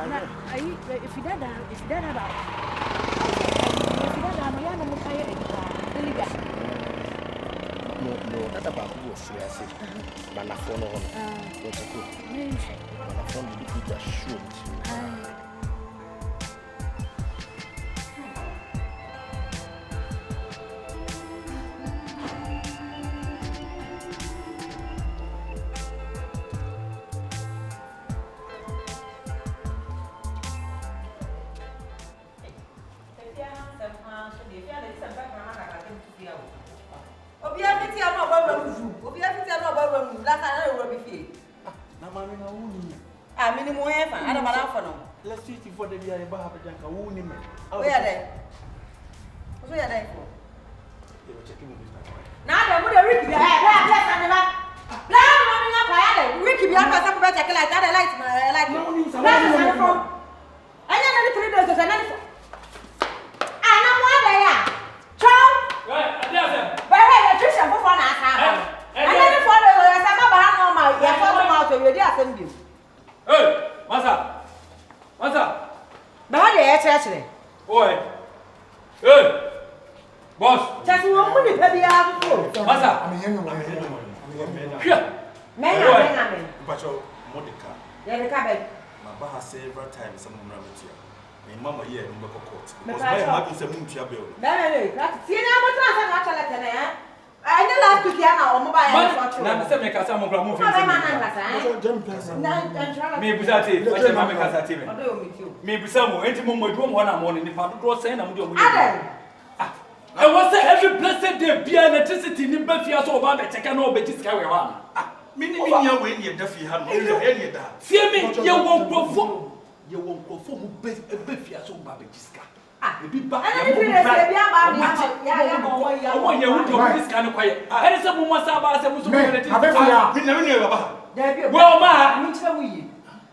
if you don't about no, that's about who was so I say. Manafono, what's a good? Manafono, the good that shoot. Let's see for the year about a woman. Oh, yeah, then. What's your name for? They were checking with now, I would have Ricky. Ricky, be up some better like that. I like no news. I never 3 days of an animal. I know what they are. Charles, where electrician for one hour. And then for the summer, my yeah, for the mouth of your dear assembly. Hey, what's up? But actually. Boy. Hey. Boss. Just one minute, baby. What's up? I'm here. Men, Pacho, Modica. yeah, the cabbage. My bar several times some here. My mama here in the court. Because my mother is a moon to your bill. Baby, that's see now what I tell you. I know last week, I know mobile. Now, the make us some of the movie. Maybe that's it. What's your mamma has at maybe some empty moment, 1 morning, if I'm cross saying I'm doing. I was every blessed day, be electricity in Belfast or Baba, check an old Betty's carry on. Meaning, you're waiting, Duffy, have any of that. Fear me, you won't perform. You won't perform Belfast or Baba Gisca. Be back. I want you to this kind of quiet. I had some woman Sabbath and was well, ma,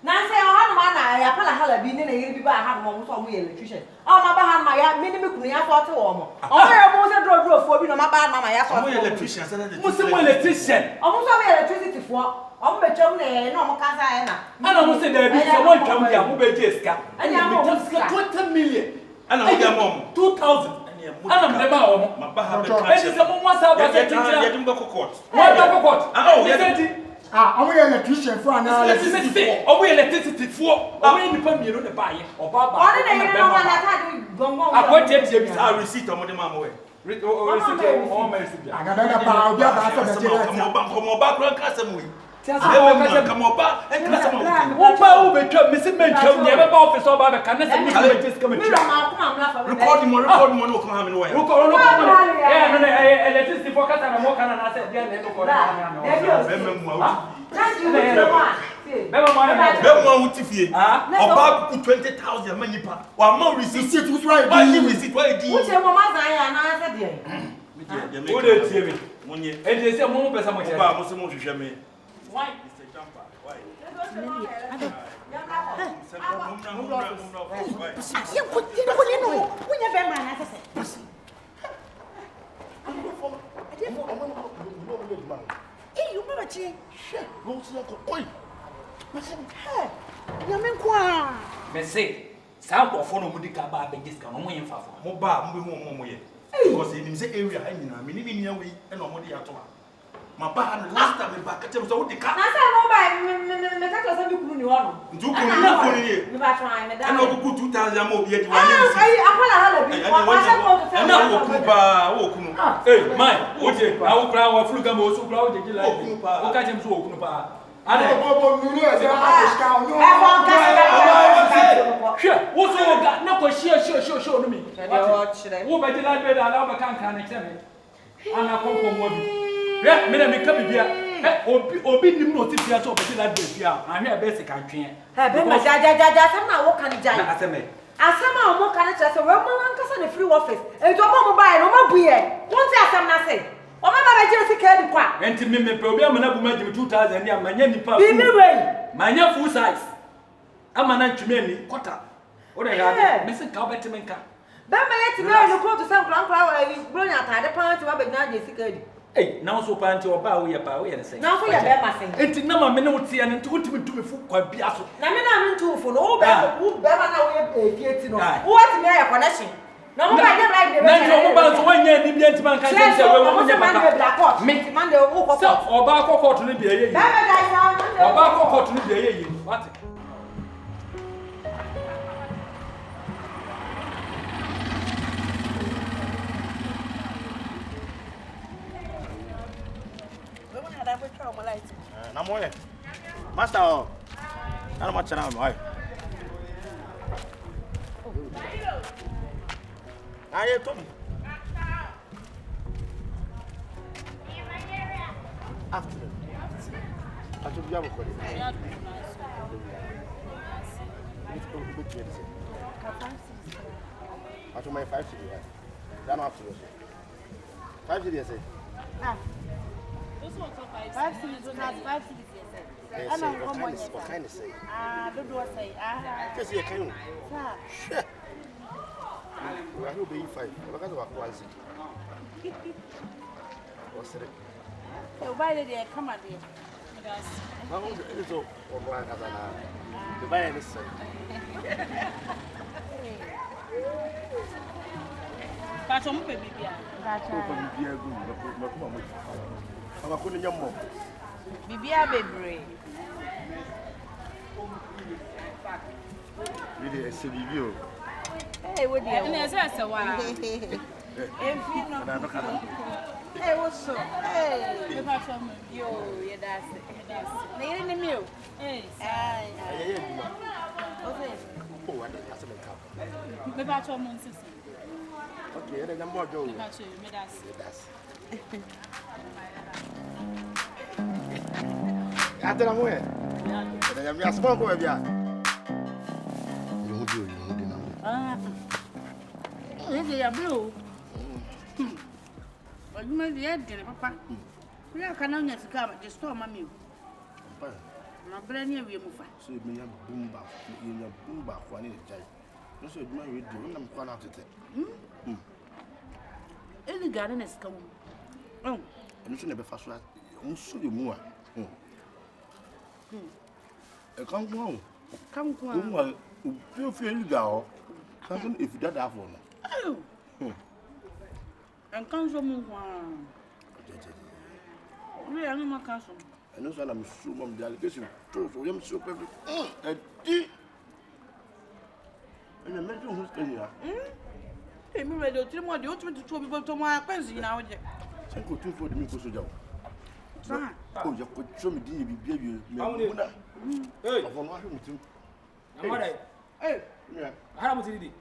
now say, I had man, I apologize, being in a be by hand, one from we electrician. Oh, my bad, my minimum, I thought to warm. Oh, I almost drove for being my bad, my electrician. What's the electrician? Almost electricity for. I'm a German, no more casa. I don't say there is one come here, who be Jessica. And I'm 20 million. And I'm mom 2,000. And I'm never home. My bad, and someone was out of the court. What? Oh, yes. I'm an electrician for an electricity. Oh, we electricity for. Oh, we independent, you don't buy it. Or Baba. I want to receipt on the mamma way. Receipt or message. I got a background custom. Come on back and come Missing Mention, never office or Baba can just come and record him will come in way. Electricity for cut and a walk and I said, about 20,000 many parts. While more receipt was right. Why you receipt? Why do you? What's your mama? I said, what did you say? When you and they say, more person, why? Mr. Jumper, why? My bad last time we back at him so the cat. I said no by me that was a good one. Do you try me that. I know good 2,000 more yet. Hey, my, what is our crown of Flugamo so proud that you like? Look at him so. I what's all that? No, sure to me. What by the light bed allow can examine. And I come from what. Yeah, me come here. Obi nim no tifia so obeti that dey fia. Ahwe e basic antwe. Ha be ma jajajaja sama wo kan jai. Na aseme. Asama mo kan che se we mo ankasa na free office. Ento mo buy no ma buye. Won ti asam na say. O ma ba je sika di kwa. Enti me problem na bu ma give 2,000 ni amanya nipa. Bi mi wey. Manya full size. Ama na ntweme ni quarter. O de ya me se ka obeti menka. Ba ma yeti na no ko to sam kran kran bro nya atade pan ti ma be nya je sika di. Hey, now so panty or bow your power and say. Now for your bear thing. It's no man no tea and to me for quite piasso. Now me na too for no bear who bear now we pay no. What me a connection? No man get like the man no man 1 year ni bi man kan say we won nya papa. Me man dey who court. So oba court no be ayeyi. Oba court no be ayeyi. What? Namoye. Master. Ana machana mo. Aye Tom. After. Acho biya mo ko. Acho my 5 cedi. Dano after. 5 cedi say. Ah. Those ones are 5 cedis, so not 5 cedis, yes. I know what kind of say. Ah, don't do what say. Ah, just here, can you? Sure. I will be 5. Look at what was it. What's it? You buy it there, come on there. How is it? So, you buy it, sir. But I'm baby. I'm going to your mom. Bibia baby. Really, I said you. Hey, what do you want? Hey, what's so? Hey, yo, yeah, that's it. They're in the mill. Hey, okay. Oh, I didn't have some cup. Maybe I told Monsis. Okay, then I'm more doing. That's after I'm away. I'm a small boy. You do now. Ah, this is blue. But you made the end, Papa. We are cannon to come at the store, Mammy. My brand new move. So you may have boom back in your boom back one in the child. No, so you may do them one out of it. In the garden is come. Oh, and you should never fast. I'm so you more. Come on. Come on. You feel go. Something if you don't have one. Oh. And come from one. We are not castle. I know I'm so mom the allegation. So I'm so perfect. And the man who's staying here. Hey, me ready to more. You want to two people to my pension now? Thank you for the milk soldier. Oh, you could show me the baby. Hey, I'm on hey, how much did it?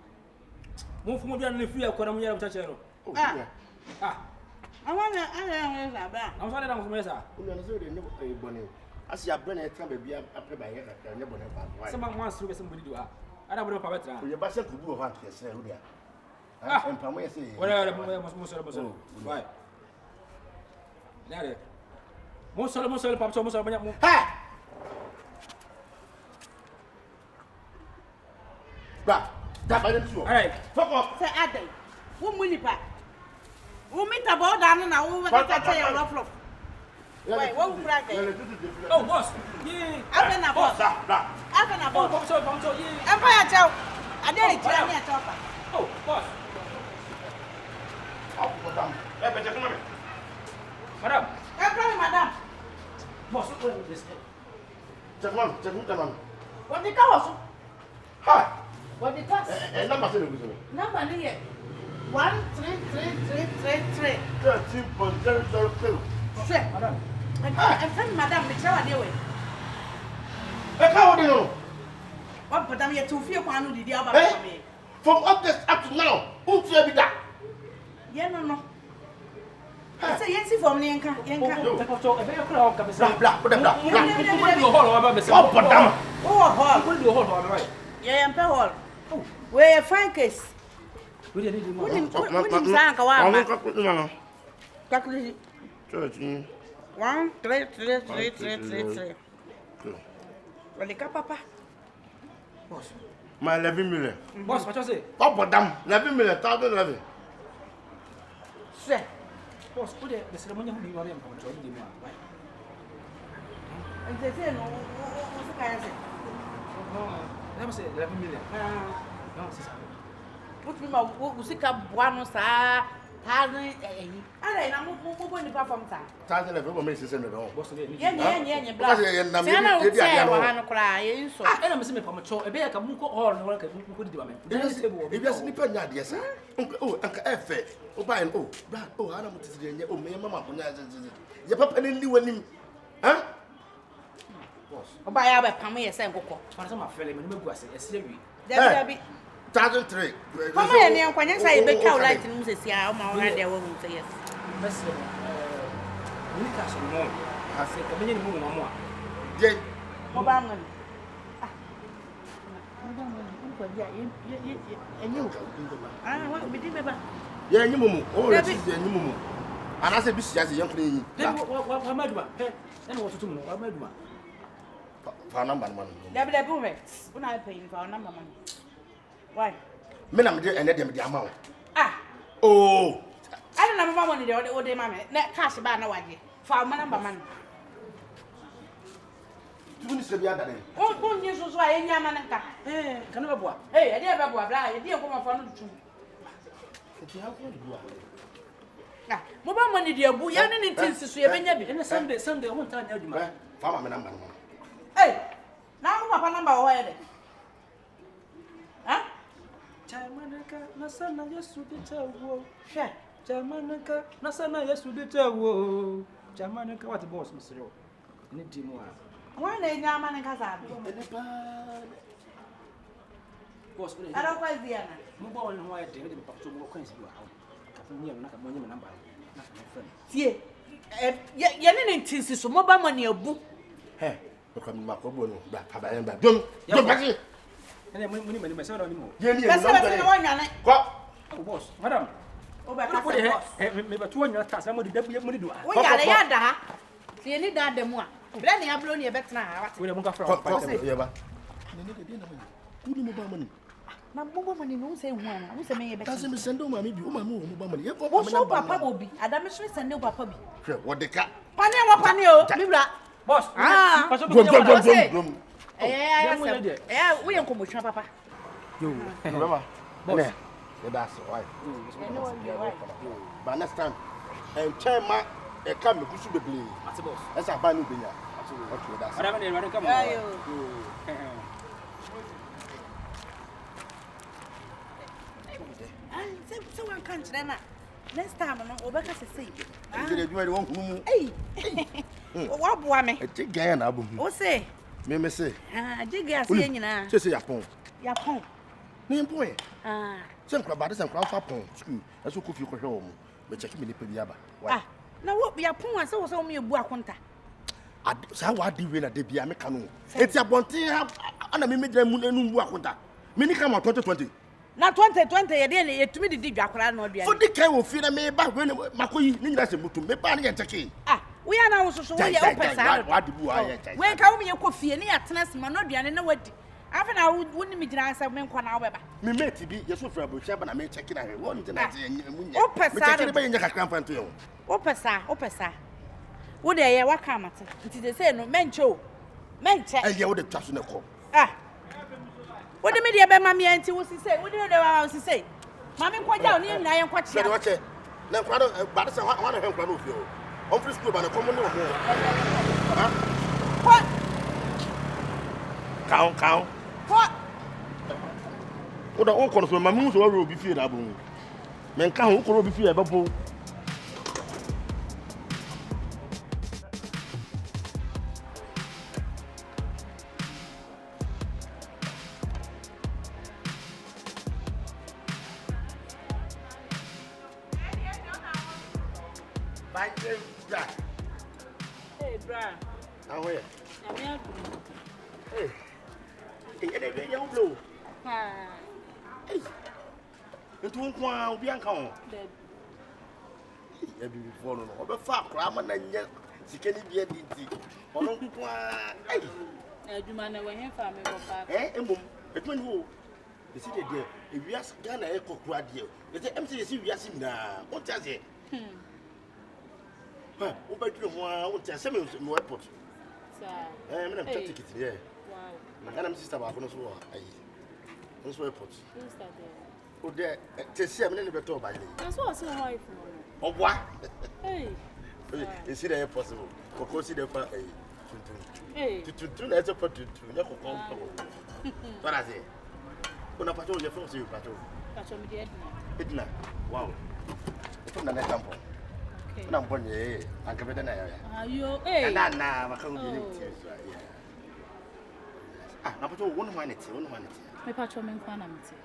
Move from the free of Korea of Tachero. Ah, I want to I'm sorry, I'm Mesa. I see a brand new baby after by a someone wants to get somebody to have. I don't know about that. Your basket could do a hand, yes, sir. And Pamela say, whatever must why? There. Most of Papa almost have ha! That by the two. All right, fuck off. Say, Ade, who will you back? Who meet about down and I will tell you off. Wait, what will crack? Oh, boss. Yeah, I've been a boss. I've been a boss. Empire Joe. I didn't tell me a chopper. Oh, boss. Madam. Madam. Boss, what is this? Gentlemen. What the cost? Hi. What the cost? Number here. 13333. 13.002. Sir, madam. And friend, madam, the shower anyway. How do you know? What, but I'm here to feel one who did the other me. From August up to now, who's your bidder? Yeah, no. I say, yes, for me, and can't. Yeah, I'm hall. Where a fine case. We didn't do it. 1, 3, 3, 3, 3, 3, 3. Well, the papa. Boss. My 11 million. Boss, what you say? Oh, but damn, 11 million, 1,011. Sir. boss, put the ceremony who you are in control of the man. And they say, no, what's the guy say? No, never say 11 million. No, sister. Put me my Usika Buano, sir. Thousand, I know who going to perform that. 1,000 of makes sense. Yeah, black. Cry, so I am a mature, a bear can move all the work and put it on. If you're sleeping, yes, sir. Oh, Uncle F. Oh, by and oh, black. Oh, I don't know. Oh, my mamma, your papa didn't do any. Huh? by our Pammy, and Coco. For some of my family, a series. There be 1,003. Come on, and when you say the cow light in Moses, yeah, I'm already there won't say yes. Best we cash more. I said, a million more. Jay, Obama. And you, I want to be different. yeah, you mumu. Oh, that's it, you mumu. And I said, this is a young lady. What am I doing? And what to do? What am I doing? For number one. There be the boomer when I pay for our number money. Why? Men, I'm there and let them the amount. Ah, Oh, I don't know money the other day, mammy. Let cash about no idea. For my number money. you need to be other day. Won't you so why any man? Eh, can I go? Hey, I didn't have a dear woman for no true. Ah, mobile money, dear boy, and anything to see a Benjamin. And Sunday, one time, you might. Farmer number. Hey, now my number where? Huh? Chamanaka, Nasana, yes, to the tower. Share. Chamanaka, Nasana, yes, to the tower. Chamanaka, what the boss, Mr. Need to more. One day, Yaman and Casa. Boss, I don't quite the other. Mobile and white, they didn't put two more coins to your house. Not a money number. See, you're in tints, so mobile money a book. Hey, look at my cobono, black, Papa, don't back it. And then money myself anymore. That's what I What? Oh, boss, madam. Oh, but maybe 200 tasks. I'm going to money do. we got a yada. See, any that the more. Plenty of blown your better now. We don't go from My mobile money won't say one. Who's a man? Doesn't send over maybe mobile money. What's your papa will be? Adam is send no papa. What the cat? Panio, Bibla. boss. Ah, yeah, we are coming, papa. You remember? Boss. That's why. But next time, and chairman, a come to be believed. That's a boss. That's a bad new thing. Okay, that's I haven't come. So one can't then. Next time, I'm over to say. Hey, what boy me? A big guy and album. What say? Me say. Ah, Jiggy, saying you know. Just say Yapon. Yapon. Name point. Ah, Some crab and crowd upon school. That's what could you home. But check me the Pediaba. ah. Now what be Yapon? So was only a boaconta. I saw what do when a debut Americano. It's a bonty, and I made them moon Waconta. Many come out 2020. Now 2020, a day to me the Jacqueline or the For the care will feel me back when Makoi need us to me banning and take. Ah, we are now so open. What do I? When come your coffee and at tennis, Manodian and what? After I wouldn't be dressed at Menquan, however. Me met to be your sofa, but I may check it out. One tonight, and you. Opesa. Would they what come at it? It is say no mencho. Mencha. And you would have trust in the call. Ah. What the media by Mammy and what she say? What do you know to say? Mammy, quite down here, and I am quite sure. Now, but it's a 100 crowd of you. On free school, but a common no more. What? Count. What? What the old corner my moons will be feared. Men can't who be feared about. Hey, Bra. Now, where? Hey, you're young blue. Hey, it won't be uncountable. Every before, no, but far, Craman and yet, she can't be a DT. Or no, hey, You man, I went for me, Papa. eh, a twin who is it there? If you ask Ghana, echo crowd here, it's empty as if you are seen now. What does it? Ha, wo ba dwene ho a wo tia se me airport. Sir. Me na me ticket here. Wow. Na kana me sister ba ko no so wa ayi. No so airport. Who's that there? O de te see me ne beto ba yi. That's what I say wife. Obwa. Hey. Is it possible? Koko si de fa ayi. Hey. Tu na eto pa tu na koko. What I say? Kuna pato je fo si pato. Pato me dey Edna. Wow. Ito na tempo. Okay. Na mbonye anka be na ya. Ayo, hey. Na maka udi ni ti so ya. Ah, na pato wonu ma neti. Me pato me nkwa na mti.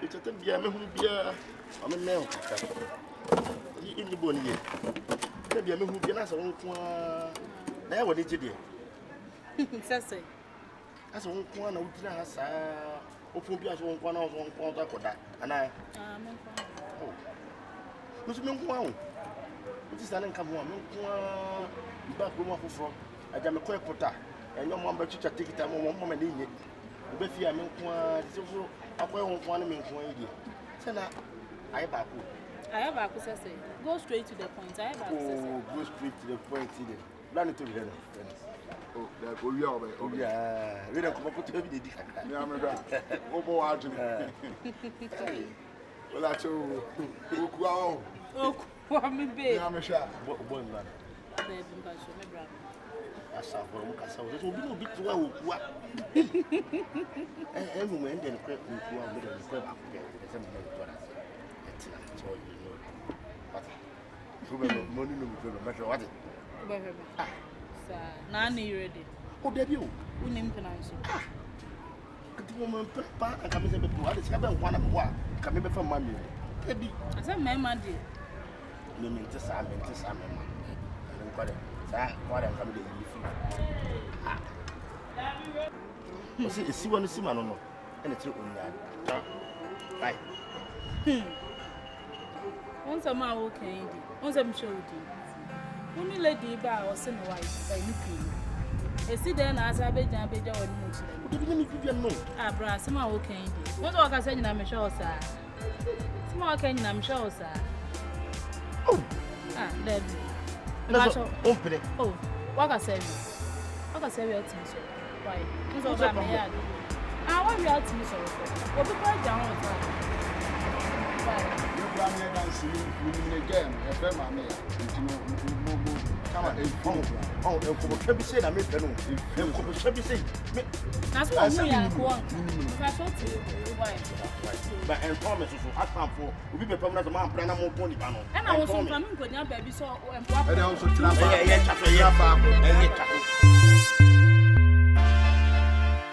Ito te bia me hu bia. O me me o kaka. Yi ni boni ye. Te bia me hu bia na so nkwa. Na ya wodi gide. Sese. Asa nkwa na udi na sa. Ofu bia so nkwa na so nkwa ta koda. Ana. Me nkwa. Musu me nkwa o. Uti sana nka mo me nkwa. Ba ko mo afoforo. Aja me ko ekota. Enyo mo amba chicha tikita mo me ni nye. Be fi a me nkwa. So akwa nkwa na me nkwa yi. Sana aye ba ko. I have a say. Go straight to the point. I have a Oh, go straight to the point here. Plan to the Oh, that go ya oh yeah. We don't come to every day. Yeah, me da. Obo ajin. Wala cho. Oku awo. Oh, kwame babe. Yeah, me sha. Boy man. Babe, mba show me bra. Asa for mo kasa. So obi to wa oku a. Mu me ndem kwe oku a me dem kwe ba ko get. Say me to na. Etina so you know. What? Money no me no matter what. Babe. Sir, na you ready? Oh, baby. Unim penanso. Kati mo me pa aka me se be to. Ade se be nkwa na me wa. Ka me be fa mami. Baby. Asa me ma dey. Me ntesa me ma. Nkwa de. Sa kwa de nka me de yi fi. O se esi wonu si ma no. Ene tire onya. Bye. Once a man okay di. Once am show di. Uni lady ba o se no wife by ni pi. Esi dey na asa bejan woni mo chire. O de ni bibia no. Ah bra, se ma okay di. Once o ka se nyina me show sa. Se ma okay nyina me show sa. Oh. Ah, dead. Ompre. Oh, waka se mi. Waka se we otin so. Why? Nzo ba me ya. Ah, what we otin so. Obi pa ja ho ta. Why? You dance in the game. E be ma me ya. Come on, oh, e ko ke bi se na me pe no. E ko ke bi se. Me. Na so mu ya ko on. Fa so ti. Why? Ba en promise so atamfo. Obi be pam na so ma mpra na mo pon ni ba no. E na wo so pam nkonya ba bi so en po. e dey also tira ba. E ye cha so ye ba ko. E ye cha.